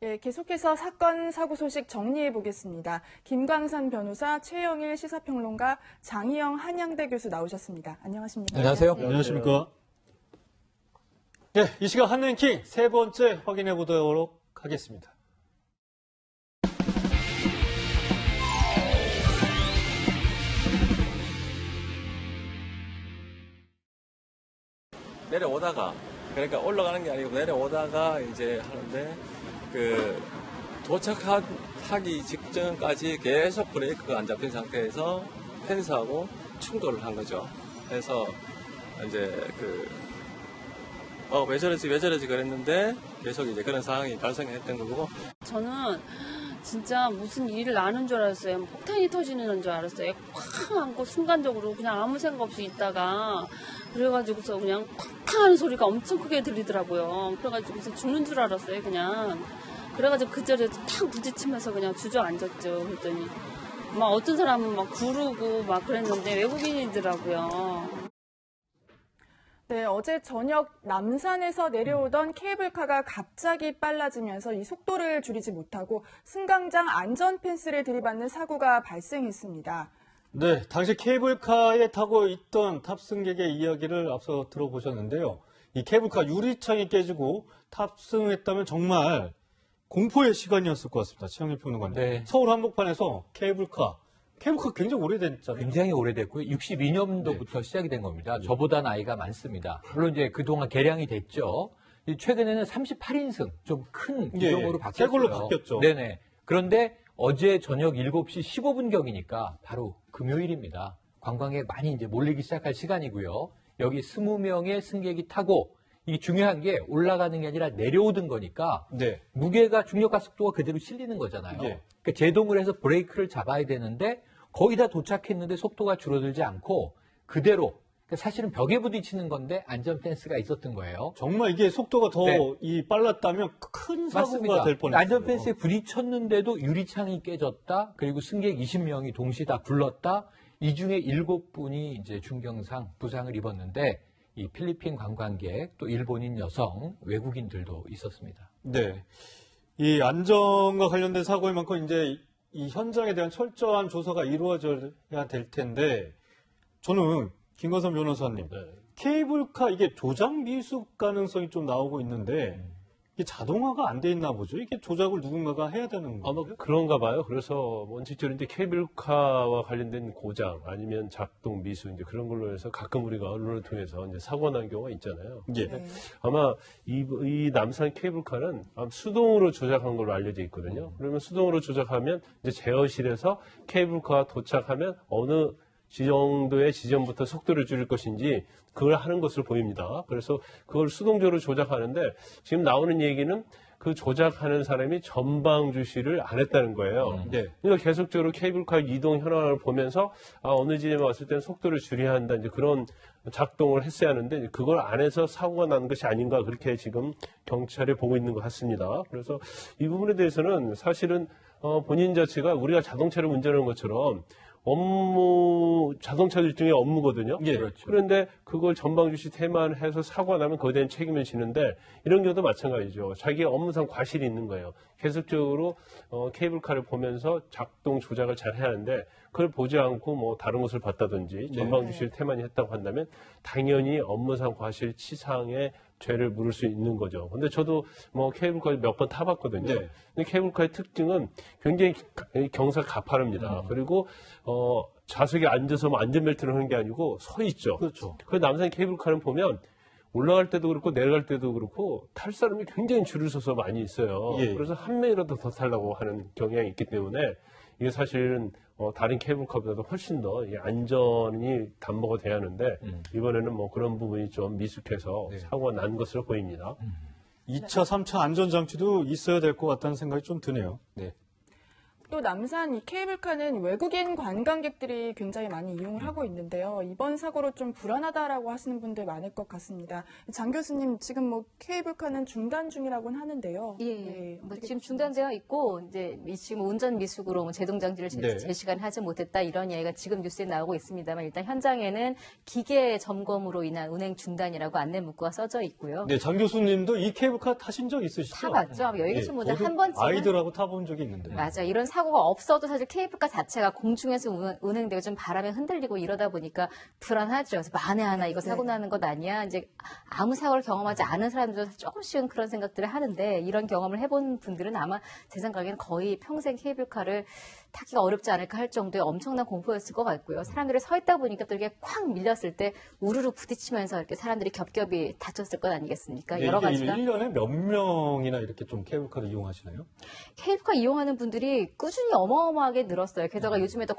예, 계속해서 사건, 사고 소식 정리해 보겠습니다. 김광산 변호사, 최영일 시사평론가, 장희영 한양대 교수 나오셨습니다. 안녕하십니까? 안녕하세요. 네. 안녕하십니까? 네, 이 시간 한랭킹 세 번째 확인해 보도록 하겠습니다. 내려오다가, 그러니까 올라가는 게 아니고 내려오다가 이제 하는데, 도착하기 직전까지 계속 브레이크가 안 잡힌 상태에서 펜스하고 충돌을 한 거죠. 그래서 이제 왜 저러지 그랬는데 계속 이제 그런 상황이 발생했던 거고. 저는 진짜 무슨 일을 나는 줄 알았어요. 폭탄이 터지는 줄 알았어요. 콱 안고 순간적으로 그냥 아무 생각 없이 있다가 그래가지고서 그냥 콱 하는 소리가 엄청 크게 들리더라고요. 그래가지고서 죽는 줄 알았어요, 그냥. 그래가지고 그 자리에 탁 부딪히면서 그냥 주저앉았죠. 그랬더니 막 어떤 사람은 막 구르고 막 그랬는데 외국인이더라고요. 네, 어제 저녁 남산에서 내려오던 케이블카가 갑자기 빨라지면서 이 속도를 줄이지 못하고 승강장 안전 펜스를 들이받는 사고가 발생했습니다. 네, 당시 케이블카에 타고 있던 탑승객의 이야기를 앞서 들어보셨는데요. 이 케이블카 유리창이 깨지고 탑승했다면 정말 공포의 시간이었을 것 같습니다. 최영일 평론가님. 네. 서울 한복판에서 케이블카 굉장히 오래됐잖아요. 굉장히 오래됐고요. 62년도부터 시작이 된 겁니다. 저보다 나이가 많습니다. 물론 이제 그동안 개량이 됐죠. 최근에는 38인승, 좀 큰 구조로 바뀌었어요. 새 걸로 바뀌었죠. 네네. 그런데 어제 저녁 7시 15분경이니까 바로 금요일입니다. 관광객 많이 이제 몰리기 시작할 시간이고요. 여기 20명의 승객이 타고 이게 중요한 게 올라가는 게 아니라 내려오던 거니까 네. 무게가 중력과 속도가 그대로 실리는 거잖아요. 예. 그러니까 제동을 해서 브레이크를 잡아야 되는데 거의 다 도착했는데 속도가 줄어들지 않고 그대로 그러니까 사실은 벽에 부딪히는 건데 안전 펜스가 있었던 거예요. 정말 이게 속도가 더 빨랐다면 큰 사고가 맞습니다. 될 뻔했어요. 안전 펜스에 부딪혔는데도 유리창이 깨졌다. 그리고 승객 20명이 동시에 다 굴렀다. 이 중에 7분이 이제 중경상 부상을 입었는데 이 필리핀 관광객 또 일본인 여성 외국인들도 있었습니다. 네. 이 안전과 관련된 사고인 만큼 이제 이 현장에 대한 철저한 조사가 이루어져야 될 텐데 저는 김광산 변호사님 케이블카 이게 조작 미숙 가능성이 좀 나오고 있는데 이게 자동화가 안 돼 있나 보죠. 이게 조작을 누군가가 해야 되는 아마 거예요? 그런가 봐요. 그래서 원칙적으로 이제 케이블카와 관련된 고장 아니면 작동 미수 이제 그런 걸로 해서 가끔 우리가 언론을 통해서 이제 사고 난 경우가 있잖아요. 예. 네. 아마 이 남산 케이블카는 수동으로 조작한 걸로 알려져 있거든요. 그러면 수동으로 조작하면 이제 제어실에서 케이블카가 도착하면 어느 정도의 지점부터 속도를 줄일 것인지 그걸 하는 것으로 보입니다. 그래서 그걸 수동적으로 조작하는데 지금 나오는 얘기는 그 조작하는 사람이 전방 주시를 안 했다는 거예요. 네. 그러니까 계속적으로 케이블카 이동 현황을 보면서 어느 지점에 왔을 때는 속도를 줄여야 한다. 이제 그런 작동을 했어야 하는데 그걸 안 해서 사고가 난 것이 아닌가 그렇게 지금 경찰이 보고 있는 것 같습니다. 그래서 이 부분에 대해서는 사실은 본인 자체가 우리가 자동차를 운전하는 것처럼 자동차 일종의 업무거든요. 예. 그렇죠. 그런데 그걸 전방주시 태만해서 사고가 나면 거기에 대한 책임을 지는데 이런 경우도 마찬가지죠. 자기의 업무상 과실이 있는 거예요. 계속적으로 케이블카를 보면서 작동 조작을 잘 해야 하는데 그걸 보지 않고 뭐 다른 것을 봤다든지 전방주시를 태만히 했다고 한다면 당연히 업무상 과실 치상의 죄를 물을 수 있는 거죠. 근데 저도 뭐 케이블카 몇 번 타봤거든요. 네. 근데 케이블카의 특징은 굉장히 경사가 가파릅니다. 그리고 좌석에 앉아서 뭐 안전벨트를 하는 게 아니고 서 있죠. 그렇죠. 그 남산 케이블카는 보면 올라갈 때도 그렇고 내려갈 때도 그렇고 탈 사람이 굉장히 줄을 서서 많이 있어요. 예. 그래서 한 명이라도 더 타려고 하는 경향이 있기 때문에 이게 사실은 다른 케이블카보다도 훨씬 더 안전이 담보가 돼야 하는데 이번에는 뭐 그런 부분이 좀 미숙해서 사고가 난 것으로 보입니다. 2차, 3차 안전장치도 있어야 될 것 같다는 생각이 좀 드네요. 네. 또 남산 이 케이블카는 외국인 관광객들이 굉장히 많이 이용을 하고 있는데요. 이번 사고로 좀 불안하다라고 하시는 분들 많을 것 같습니다. 장 교수님, 지금 뭐 케이블카는 중단 중이라고는 하는데요. 예, 네, 뭐 어떻게 지금 보십니까? 중단되어 있고 이제 지금 운전 미숙으로 뭐 제동 장치를 네. 제시간 하지 못했다 이런 이야기가 지금 뉴스에 나오고 있습니다만 일단 현장에는 기계 점검으로 인한 운행 중단이라고 안내 문구가 써져 있고요. 네, 장 교수님도 이 케이블카 타신 적 있으시죠? 타봤죠. 아마 여기 계신 분들 저도 한 번쯤은 아이들하고 타본 적이 있는데. 맞아. 이런 사고가 없어도 사실 케이블카 자체가 공중에서 운행되고 좀 바람에 흔들리고 이러다 보니까 불안하죠. 그래서 만에 하나 이거 사고 나는 것 아니야. 이제 아무 사고를 경험하지 않은 사람들도 조금씩은 그런 생각들을 하는데 이런 경험을 해본 분들은 아마 제 생각에는 거의 평생 케이블카를 타기가 어렵지 않을까 할 정도의 엄청난 공포였을 것 같고요. 사람들이 서 있다 보니까 또 이렇게 콱 밀렸을 때 우르르 부딪히면서 이렇게 사람들이 겹겹이 다쳤을 것 아니겠습니까? 네, 여러 이게 가지가. 1년에 몇 명이나 이렇게 좀 케이블카를 이용하시나요? 케이블카 이용하는 분들이 꾸준히 어마어마하게 늘었어요. 게다가 요즘에 또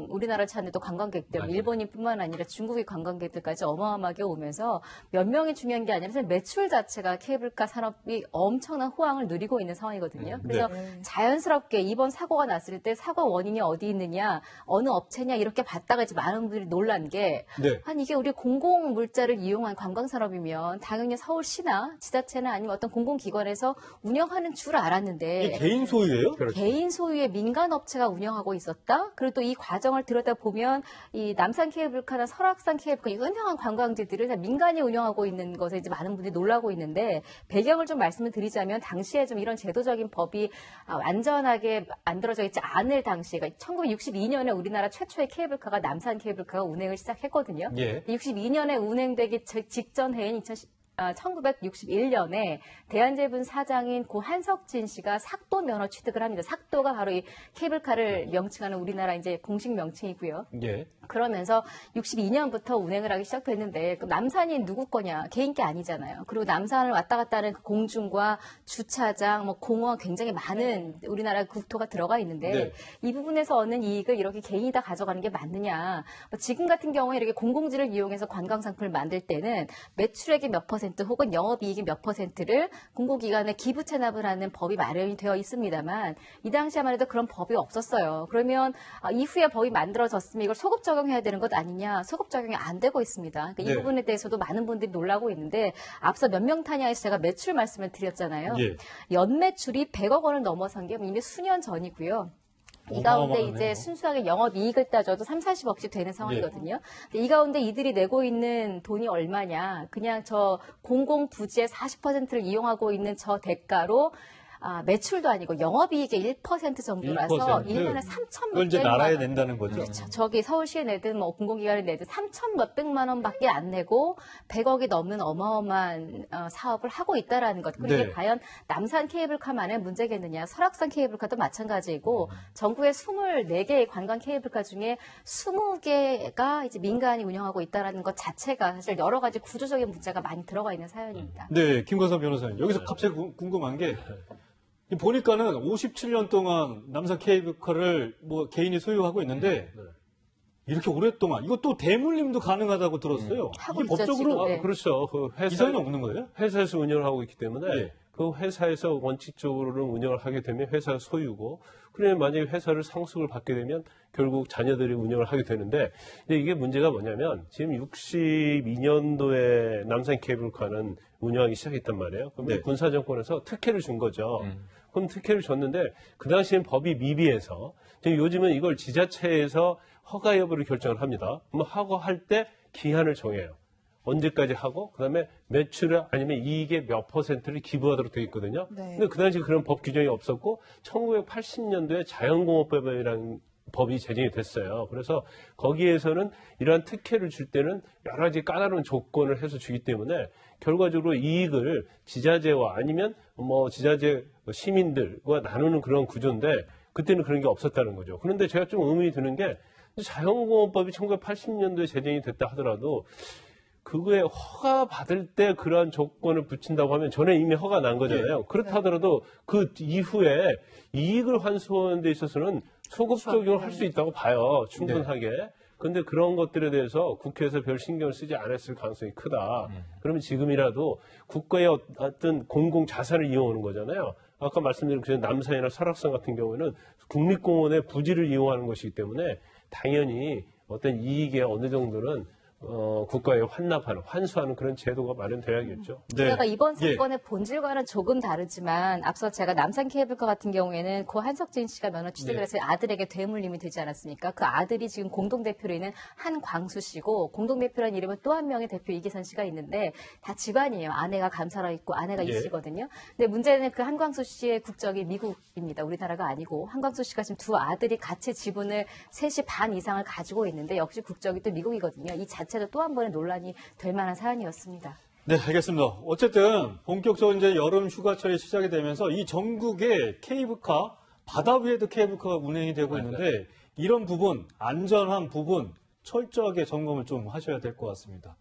우리나라 찾는 또 관광객들, 맞아요. 일본인뿐만 아니라 중국의 관광객들까지 어마어마하게 오면서 몇 명이 중요한 게 아니라 매출 자체가 케이블카 산업이 엄청난 호황을 누리고 있는 상황이거든요. 그래서 자연스럽게 이번 사고가 났을 때 사고 원인이 어디 있느냐, 어느 업체냐 이렇게 봤다가 이제 많은 분들이 놀란 게 네. 아니 이게 우리 공공 물자를 이용한 관광 산업이면 당연히 서울시나 지자체나 아니면 어떤 공공기관에서 운영하는 줄 알았는데 이게 개인 소유예요? 개인 소유의 민간 업체가 운영하고 있었다. 그리고 또 이 과정을 들여다보면 이 남산 케이블카나 설악산 케이블카 유명한 관광지들을 다 민간이 운영하고 있는 것에 이제 많은 분들이 놀라고 있는데 배경을 좀 말씀을 드리자면 당시에 좀 이런 제도적인 법이 완전하게 만들어져 있지 않을 당시, 그러니까 1962년에 우리나라 최초의 케이블카가 남산 케이블카가 운행을 시작했거든요. 예. 62년에 운행되기 직전 해인 1961년에 대한제분 사장인 고 한석진 씨가 삭도 면허 취득을 합니다. 삭도가 바로 이 케이블카를 명칭하는 우리나라 이제 공식 명칭이고요. 예. 그러면서 62년부터 운행을 하기 시작됐는데 그 남산이 누구 거냐? 개인 게 아니잖아요. 그리고 남산을 왔다 갔다 하는 그 공중과 주차장, 뭐 공원 굉장히 많은 우리나라 국토가 들어가 있는데 네. 이 부분에서 얻는 이익을 이렇게 개인이 다 가져가는 게 맞느냐? 뭐 지금 같은 경우에 이렇게 공공지를 이용해서 관광 상품을 만들 때는 매출액의 몇 퍼센트 혹은 영업이익의 몇 퍼센트를 공공기관에 기부 체납을 하는 법이 마련이 되어 있습니다만 이 당시에만 해도 그런 법이 없었어요. 그러면 이후에 법이 만들어졌으면 이걸 소급 적용해야 되는 것 아니냐? 소급 적용이 안 되고 있습니다. 그러니까 네. 이 부분에 대해서도 많은 분들이 놀라고 있는데 앞서 몇 명 타냐에서 제가 매출 말씀을 드렸잖아요. 예. 연매출이 100억 원을 넘어선 게 이미 수년 전이고요. 이 가운데 어마어마하네요. 이제 순수하게 영업이익을 따져도 30-40억씩 되는 상황이거든요. 근데 이 가운데 이들이 내고 있는 돈이 얼마냐. 그냥 저 공공부지의 40%를 이용하고 있는 저 대가로 매출도 아니고 영업이익의 1% 정도라서 1%. 1년에 3천 그걸 이제 몇백만 나라에 원. 낸다는 거죠. 그렇죠. 저기 서울시에 내든 뭐 공공기관에 내든 3천 몇백만 원밖에 안 내고 100억이 넘는 어마어마한 사업을 하고 있다라는 것. 그리고 네. 이게 과연 남산 케이블카만의 문제겠느냐. 설악산 케이블카도 마찬가지이고 전국에 24개의 관광 케이블카 중에 20개가 이제 민간이 운영하고 있다라는 것 자체가 사실 여러 가지 구조적인 문제가 많이 들어가 있는 사연입니다. 네, 김건선 변호사님. 여기서 갑자기 궁금한 게 보니까는 57년 동안 남산 케이블카를 뭐 개인이 소유하고 있는데 이렇게 오랫동안 이것도 대물림도 가능하다고 들었어요. 하고 이게 있죠, 법적으로 지금. 네. 그렇죠. 그 이상이 없는 거예요? 회사에서 운영을 하고 있기 때문에 네. 그 회사에서 원칙적으로는 운영을 하게 되면 회사 소유고, 그러면 만약에 회사를 상속을 받게 되면 결국 자녀들이 운영을 하게 되는데, 근데 이게 문제가 뭐냐면 지금 62년도에 남산 케이블카는 운영하기 시작했단 말이에요. 그럼 네. 군사정권에서 특혜를 준 거죠. 그럼 특혜를 줬는데 그 당시엔 법이 미비해서 지금 요즘은 이걸 지자체에서 허가 여부를 결정을 합니다. 그럼 허가할 때 기한을 정해요. 언제까지 하고 그다음에 매출 아니면 이익의 몇 퍼센트를 기부하도록 되어 있거든요. 네. 근데 그 당시 그런 법 규정이 없었고 1980년도에 자연공업법이라는 법이 제정이 됐어요. 그래서 거기에서는 이러한 특혜를 줄 때는 여러 가지 까다로운 조건을 해서 주기 때문에 결과적으로 이익을 지자체와 아니면 뭐 지자체 시민들과 나누는 그런 구조인데 그때는 그런 게 없었다는 거죠. 그런데 제가 좀 의문이 드는 게 자연공업법이 1980년도에 제정이 됐다 하더라도 그거에 허가 받을 때 그러한 조건을 붙인다고 하면 전에 이미 허가 난 거잖아요. 그렇다 하더라도 그 이후에 이익을 환수하는 데 있어서는 소급 적용을 할 수 있다고 봐요. 충분하게. 근데 그런 것들에 대해서 국회에서 별 신경을 쓰지 않았을 가능성이 크다. 그러면 지금이라도 국가의 어떤 공공 자산을 이용하는 거잖아요. 아까 말씀드린 그 남산이나 설악산 같은 경우에는 국립공원의 부지를 이용하는 것이기 때문에 당연히 어떤 이익의 어느 정도는 국가에 환수하는 그런 제도가 마련돼야겠죠. 게다가 이번 예. 사건의 본질과는 조금 다르지만 앞서 제가 남산 케이블카 같은 경우에는 고 한석진 씨가 면허 취득을 해서 아들에게 되물림이 되지 않았습니까? 그 아들이 지금 공동대표로 있는 한광수 씨고 공동대표라는 이름은 또 한 명의 대표 이기선 씨가 있는데 다 집안이에요. 아내가 감사로 있고 아내가 이 씨거든요. 근데 문제는 그 한광수 씨의 국적이 미국입니다. 우리나라가 아니고 한광수 씨가 지금 두 아들이 같이 지분을 3시 반 이상을 가지고 있는데 역시 국적이 또 미국이거든요. 이 자체도 또 한 번의 논란이 될 만한 사안이었습니다. 네, 알겠습니다. 어쨌든 본격적으로 이제 여름 휴가철이 시작이 되면서 이 전국에 케이블카, 바다 위에도 케이블카가 운행이 되고 있는데 이런 부분, 안전한 부분 철저하게 점검을 좀 하셔야 될 것 같습니다.